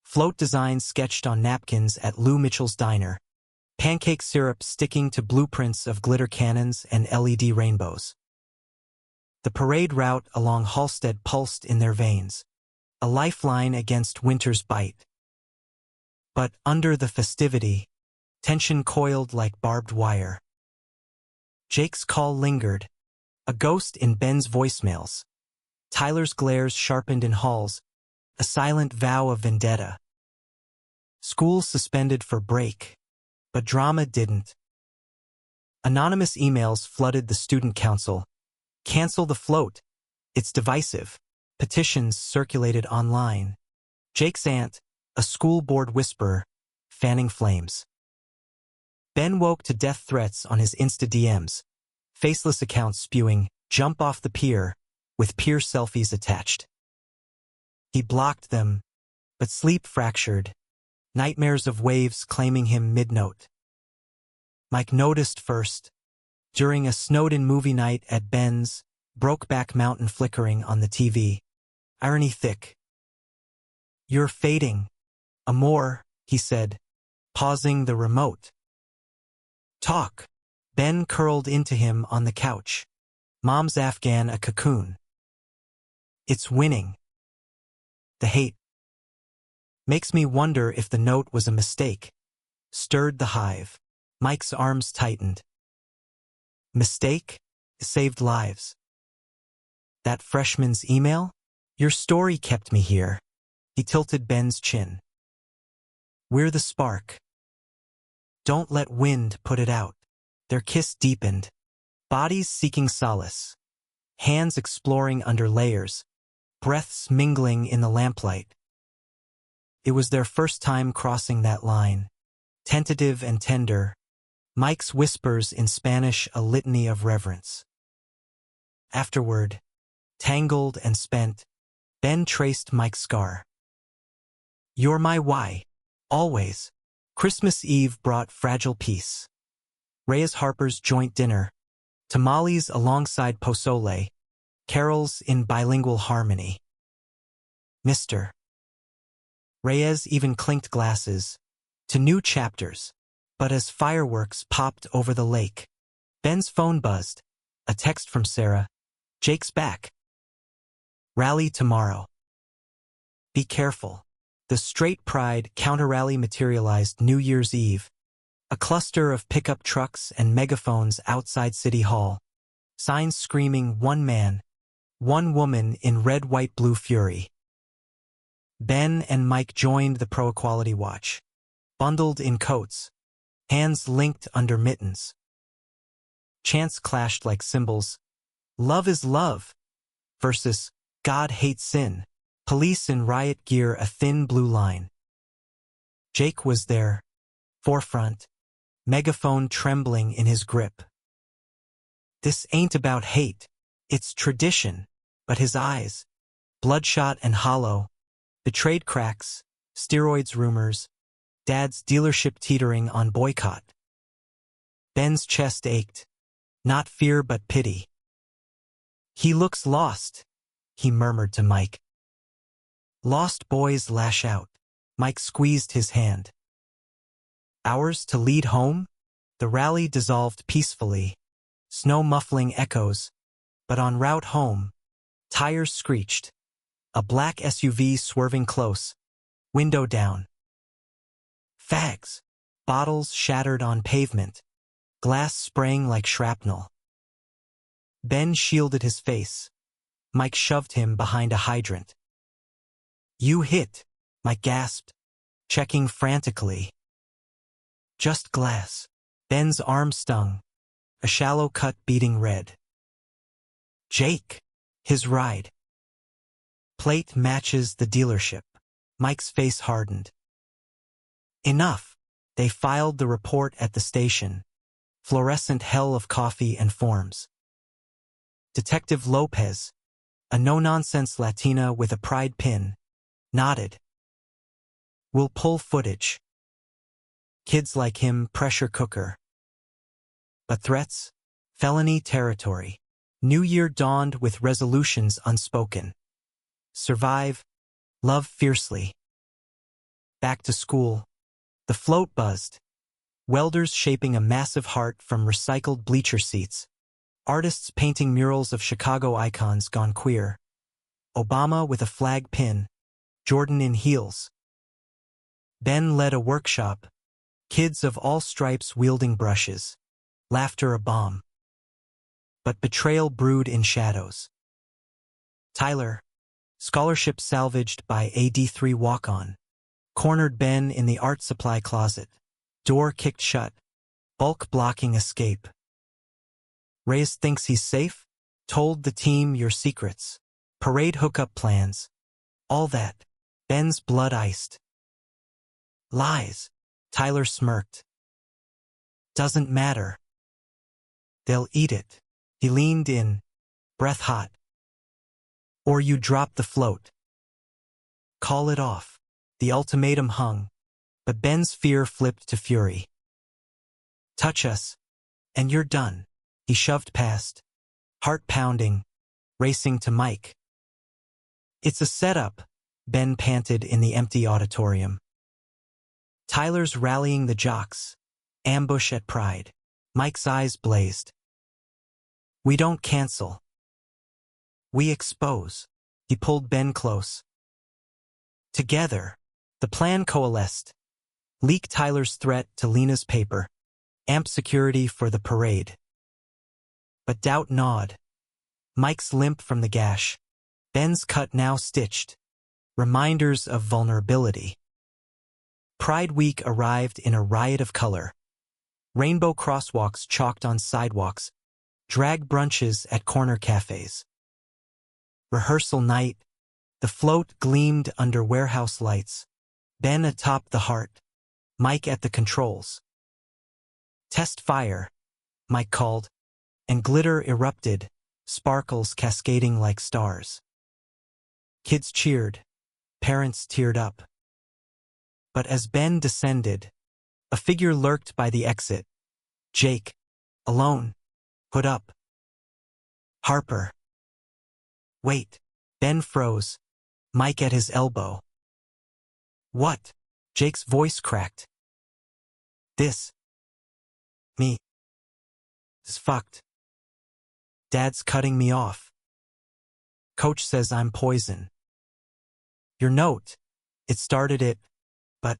Float designs sketched on napkins at Lou Mitchell's diner. Pancake syrup sticking to blueprints of glitter cannons and LED rainbows. The parade route along Halsted pulsed in their veins. A lifeline against winter's bite. But under the festivity, tension coiled like barbed wire. Jake's call lingered, a ghost in Ben's voicemails. Tyler's glares sharpened in halls, a silent vow of vendetta. School suspended for break, but drama didn't. Anonymous emails flooded the student council. Cancel the float. It's divisive. Petitions circulated online. Jake's aunt, a school board whisperer, fanning flames. Ben woke to death threats on his Insta DMs. Faceless accounts spewing, jump off the pier, with peer selfies attached. He blocked them, but sleep fractured. Nightmares of waves claiming him mid-note. Mike noticed first, during a snowed-in movie night at Ben's, Brokeback Mountain flickering on the TV. Irony thick. You're fading. Amor, he said, pausing the remote. Talk. Ben curled into him on the couch. Mom's Afghan a cocoon. It's winning. The hate. Makes me wonder if the note was a mistake. Stirred the hive. Mike's arms tightened. Mistake? Saved lives. That freshman's email? Your story kept me here. He tilted Ben's chin. We're the spark. Don't let wind put it out. Their kiss deepened. Bodies seeking solace. Hands exploring under layers. Breaths mingling in the lamplight. It was their first time crossing that line. Tentative and tender. Mike's whispers in Spanish a litany of reverence. Afterward, tangled and spent, Ben traced Mike's scar. You're my why. Always. Christmas Eve brought fragile peace. Reyes Harper's joint dinner. Tamales alongside pozole. Carols in bilingual harmony. Mr. Reyes even clinked glasses. To new chapters. But as fireworks popped over the lake, Ben's phone buzzed. A text from Sarah. Jake's back. Rally tomorrow. Be careful. The straight pride counter-rally materialized New Year's Eve. A cluster of pickup trucks and megaphones outside City Hall. Signs screaming one man, one woman in red, white, blue fury. Ben and Mike joined the pro-equality watch. Bundled in coats. Hands linked under mittens. Chants clashed like cymbals. Love is love. Versus God hates sin. Police in riot gear a thin blue line. Jake was there. Forefront. Megaphone trembling in his grip. This ain't about hate. It's tradition. But his eyes, bloodshot and hollow, betrayed cracks, steroids rumors, Dad's dealership teetering on boycott. Ben's chest ached. Not fear but pity. He looks lost, he murmured to Mike. Lost boys lash out. Mike squeezed his hand. Ours to lead home? The rally dissolved peacefully. Snow muffling echoes. But en route home, tires screeched. A black SUV swerving close. Window down. Fags. Bottles shattered on pavement. Glass spraying like shrapnel. Ben shielded his face. Mike shoved him behind a hydrant. You hit, Mike gasped, checking frantically. Just glass. Ben's arm stung. A shallow cut beating red. Jake. His ride. Plate matches the dealership. Mike's face hardened. Enough. They filed the report at the station. Fluorescent hell of coffee and forms. Detective Lopez, a no-nonsense Latina with a pride pin, nodded. We'll pull footage. Kids like him, pressure cooker. But threats? Felony territory. New Year dawned with resolutions unspoken. Survive. Love fiercely. Back to school. The float buzzed. Welders shaping a massive heart from recycled bleacher seats. Artists painting murals of Chicago icons gone queer. Obama with a flag pin. Jordan in heels. Ben led a workshop. Kids of all stripes wielding brushes. Laughter a bomb. But betrayal brewed in shadows. Tyler, scholarship salvaged by AD3 walk-on, cornered Ben in the art supply closet. Door kicked shut. Bulk blocking escape. Reyes thinks he's safe? Told the team your secrets. Parade hookup plans. All that. Ben's blood iced. Lies. Tyler smirked. Doesn't matter. They'll eat it. He leaned in, breath hot. Or you drop the float. Call it off. The ultimatum hung, but Ben's fear flipped to fury. Touch us, and you're done. He shoved past, heart pounding, racing to Mike. It's a setup, Ben panted in the empty auditorium. Tyler's rallying the jocks. Ambush at Pride. Mike's eyes blazed. We don't cancel. We expose. He pulled Ben close. Together, the plan coalesced. Leak Tyler's threat to Lena's paper. Amp security for the parade. But doubt gnawed. Mike's limp from the gash. Ben's cut now stitched. Reminders of vulnerability. Pride Week arrived in a riot of color. Rainbow crosswalks chalked on sidewalks. Drag brunches at corner cafes. Rehearsal night. The float gleamed under warehouse lights. Ben atop the heart. Mike at the controls. Test fire, Mike called, and glitter erupted, sparkles cascading like stars. Kids cheered. Parents teared up. But as Ben descended, a figure lurked by the exit. Jake, alone, hood up. Harper. Wait. Ben froze. Mike at his elbow. What? Jake's voice cracked. This. Me. Is fucked. Dad's cutting me off. Coach says I'm poison. Your note. It started it, but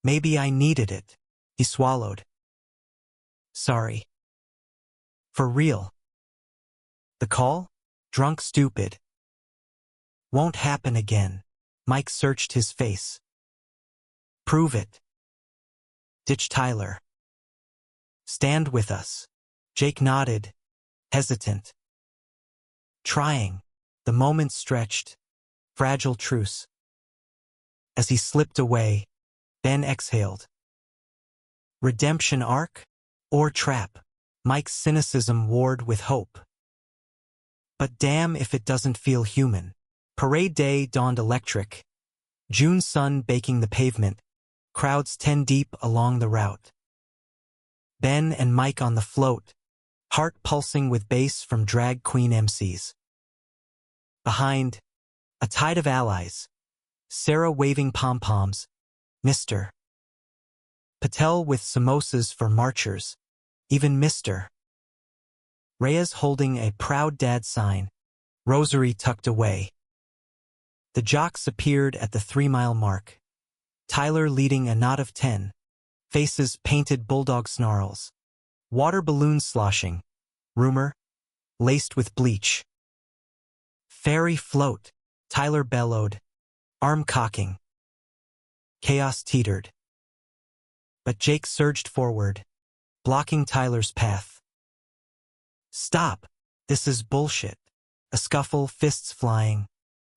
maybe I needed it. He swallowed. Sorry. For real. The call? Drunk stupid. Won't happen again. Mike searched his face. Prove it. Ditch Tyler. Stand with us. Jake nodded, hesitant. Trying. The moment stretched. Fragile truce. As he slipped away, Ben exhaled. Redemption arc? Or trap? Mike's cynicism warred with hope. But damn if it doesn't feel human. Parade day dawned electric. June sun baking the pavement, crowds 10 deep along the route. Ben and Mike on the float, heart pulsing with bass from drag queen MCs. Behind, a tide of allies. Sarah waving pom-poms, Mr. Patel with samosas for marchers, even Mr. Reyes holding a proud dad sign, rosary tucked away. The jocks appeared at the 3-mile mark. Tyler leading a knot of 10, faces painted bulldog snarls. Water balloons sloshing, rumor, laced with bleach. Fairy float, Tyler bellowed, arm cocking. Chaos teetered. But Jake surged forward, blocking Tyler's path. Stop, this is bullshit. A scuffle, fists flying,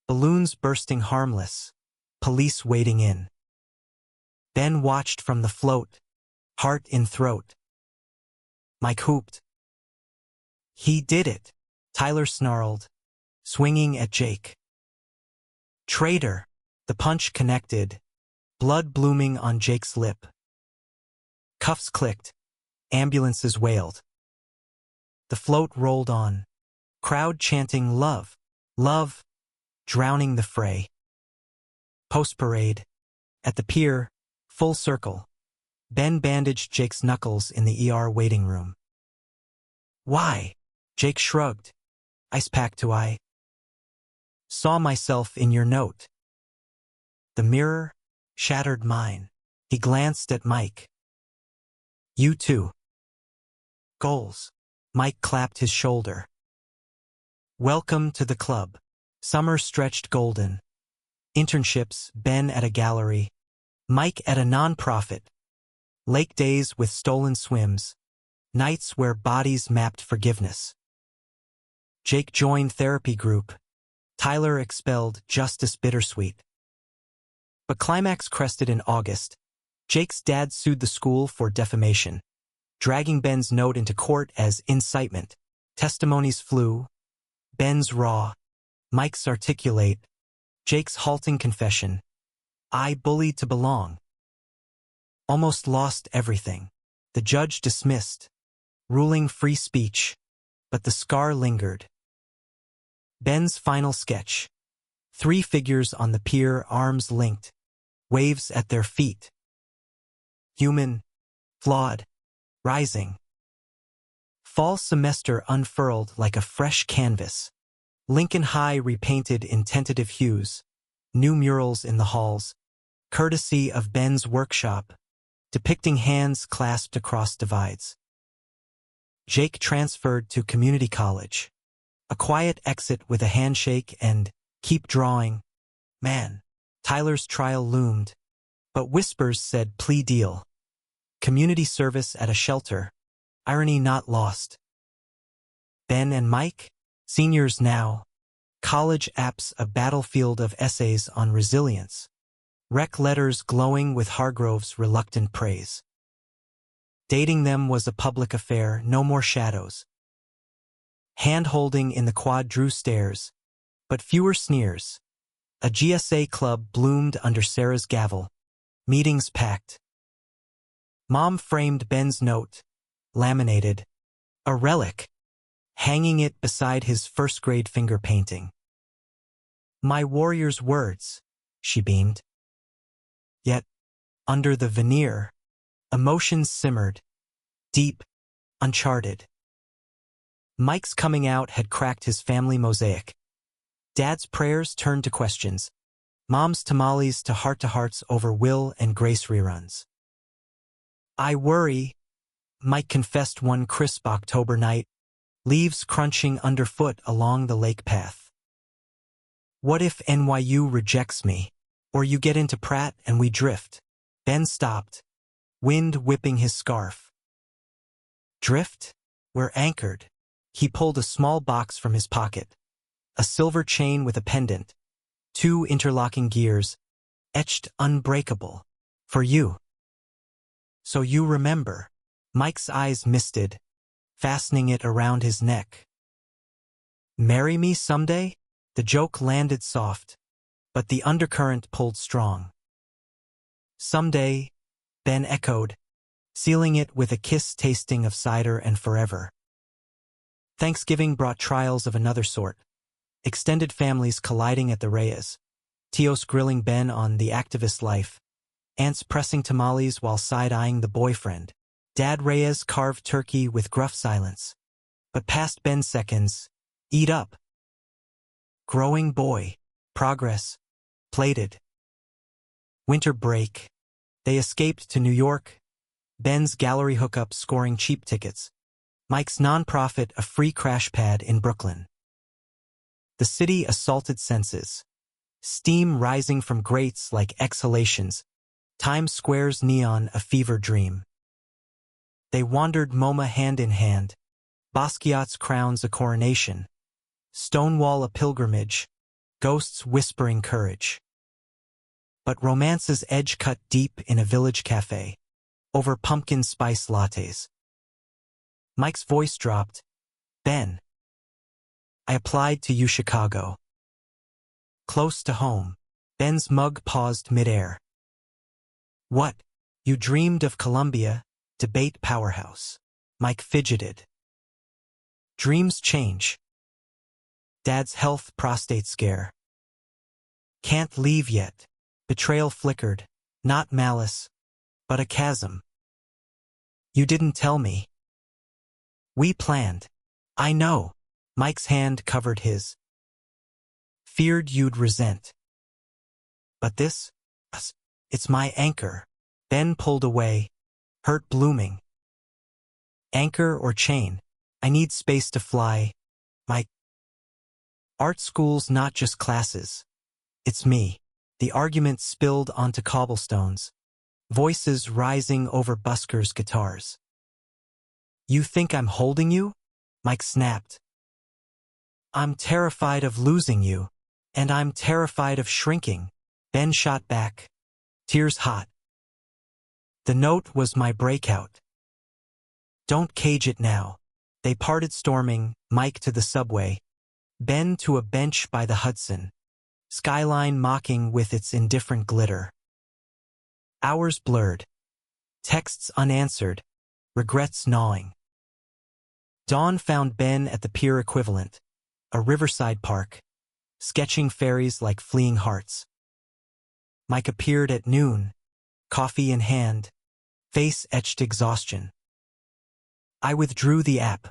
balloons bursting harmless, police wading in. Ben watched from the float, heart in throat. Mike whooped. He did it, Tyler snarled, swinging at Jake. Traitor, the punch connected, blood blooming on Jake's lip. Cuffs clicked, ambulances wailed. The float rolled on, crowd chanting love, love, drowning the fray. Post-parade, at the pier, full circle, Ben bandaged Jake's knuckles in the ER waiting room. Why? Jake shrugged. Ice pack to eye. Saw myself in your note. The mirror shattered mine. He glanced at Mike. You too. Goals. Mike clapped his shoulder. Welcome to the club. Summer stretched golden. Internships, Ben at a gallery. Mike at a non-profit. Lake days with stolen swims. Nights where bodies mapped forgiveness. Jake joined therapy group. Tyler expelled justice bittersweet. But climax crested in August. Jake's dad sued the school for defamation, dragging Ben's note into court as incitement. Testimonies flew. Ben's raw. Mike's articulate. Jake's halting confession. I bullied to belong. Almost lost everything. The judge dismissed, ruling free speech, but the scar lingered. Ben's final sketch. 3 figures on the pier, arms linked, waves at their feet. Human, flawed, rising. Fall semester unfurled like a fresh canvas. Lincoln High repainted in tentative hues. New murals in the halls, courtesy of Ben's workshop, depicting hands clasped across divides. Jake transferred to community college. A quiet exit with a handshake and keep drawing. Man, Tyler's trial loomed, but whispers said plea deal. Community service at a shelter. Irony not lost. Ben and Mike, seniors now. College apps a battlefield of essays on resilience. Rec letters glowing with Hargrove's reluctant praise. Dating them was a public affair, no more shadows. Hand-holding in the quad drew stares, but fewer sneers. A GSA club bloomed under Sarah's gavel. Meetings packed. Mom framed Ben's note, laminated. A relic, hanging it beside his first-grade finger painting. My warrior's words, she beamed. Yet, under the veneer, emotions simmered, deep, uncharted. Mike's coming out had cracked his family mosaic. Dad's prayers turned to questions. Mom's tamales to heart-to-hearts over Will and Grace reruns. I worry, Mike confessed one crisp October night, leaves crunching underfoot along the lake path. What if NYU rejects me? Or you get into Pratt and we drift? Ben stopped, wind whipping his scarf. Drift? We're anchored. He pulled a small box from his pocket. A silver chain with a pendant. 2 interlocking gears, etched unbreakable. For you. So you remember. Mike's eyes misted. fastening it around his neck. Marry me someday? The joke landed soft, but the undercurrent pulled strong. Someday, Ben echoed, sealing it with a kiss tasting of cider and forever. Thanksgiving brought trials of another sort. Extended families colliding at the Reyes. Tios grilling Ben on the activist life. Aunts pressing tamales while side-eyeing the boyfriend. Dad Reyes carved turkey with gruff silence. But past Ben's seconds, eat up. Growing boy. Progress. Plated. Winter break. They escaped to New York. Ben's gallery hookup scoring cheap tickets. Mike's nonprofit a free crash pad in Brooklyn. The city assaulted senses. Steam rising from grates like exhalations. Times Square's neon a fever dream. They wandered MoMA hand in hand. Basquiat's crowns a coronation. Stonewall a pilgrimage. Ghosts whispering courage. But romance's edge cut deep in a village cafe. Over pumpkin spice lattes. Mike's voice dropped. Ben. I applied to U Chicago. Close to home. Ben's mug paused midair. What? You dreamed of Columbia, debate powerhouse. Mike fidgeted. Dreams change. Dad's health prostate scare. Can't leave yet. Betrayal flickered, not malice, but a chasm. You didn't tell me. We planned. I know. Mike's hand covered his. Feared you'd resent. But this? It's my anchor. Ben pulled away, hurt blooming. Anchor or chain? I need space to fly. Mike. Art school's not just classes. It's me. The argument spilled onto cobblestones. Voices rising over buskers' guitars. You think I'm holding you? Mike snapped. I'm terrified of losing you. And I'm terrified of shrinking. Ben shot back. Tears hot. The note was my breakout. Don't cage it now. They parted storming, Mike to the subway. Ben to a bench by the Hudson. Skyline mocking with its indifferent glitter. Hours blurred. Texts unanswered. Regrets gnawing. Dawn found Ben at the pier equivalent. A riverside park. Sketching ferries like fleeing hearts. Mike appeared at noon. Coffee in hand. Face etched exhaustion. I withdrew the app.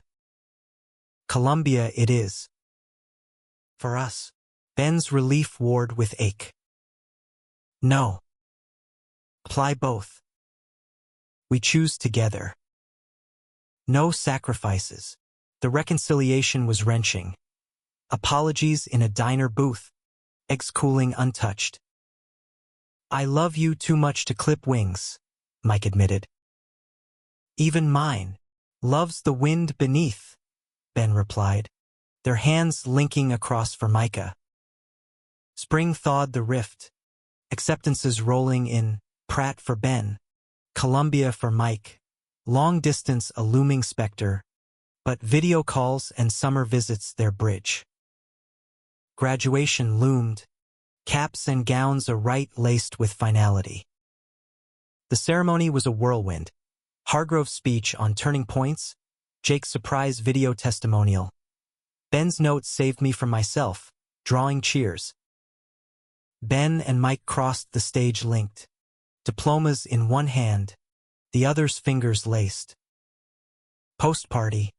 Columbia it is. For us. Ben's relief warred with ache. No. Apply both. We choose together. No sacrifices. The reconciliation was wrenching. Apologies in a diner booth. Eggs cooling untouched. I love you too much to clip wings, Mike admitted. Even mine. Loves the wind beneath, Ben replied, their hands linking across for Micah. Spring thawed the rift. Acceptances rolling in, Pratt for Ben, Columbia for Mike, long distance a looming specter, but video calls and summer visits their bridge. Graduation loomed, caps and gowns a rite laced with finality. The ceremony was a whirlwind. Hargrove's speech on turning points, Jake's surprise video testimonial. Ben's note saved me from myself, drawing cheers. Ben and Mike crossed the stage linked, diplomas in one hand, the other's fingers laced. Post-party,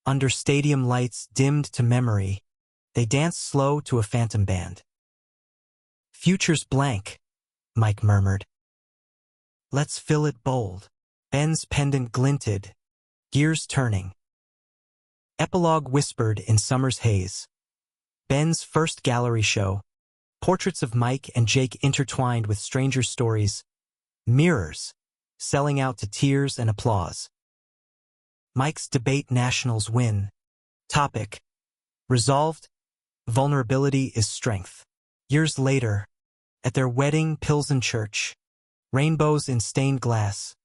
under stadium lights dimmed to memory, they danced slow to a phantom band. Future's blank, Mike murmured. Let's fill it bold. Ben's pendant glinted, gears turning. Epilogue whispered in summer's haze. Ben's first gallery show. Portraits of Mike and Jake intertwined with stranger stories. Mirrors, selling out to tears and applause. Mike's debate nationals win. Topic. Resolved. Vulnerability is strength. Years later, at their wedding Pilsen church, rainbows in stained glass,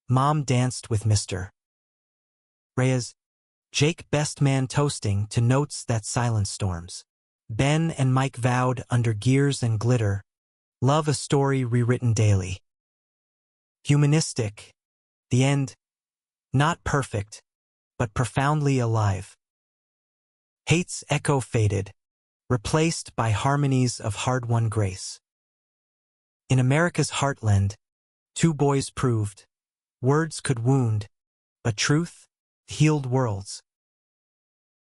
Mom danced with Mr. Reyes. Jake best man toasting to notes that silence storms. Ben and Mike vowed under gears and glitter, love a story rewritten daily. Humanistic, the end, not perfect, but profoundly alive. Hate's echo faded, replaced by harmonies of hard-won grace. In America's heartland, two boys proved, words could wound, but truth healed worlds.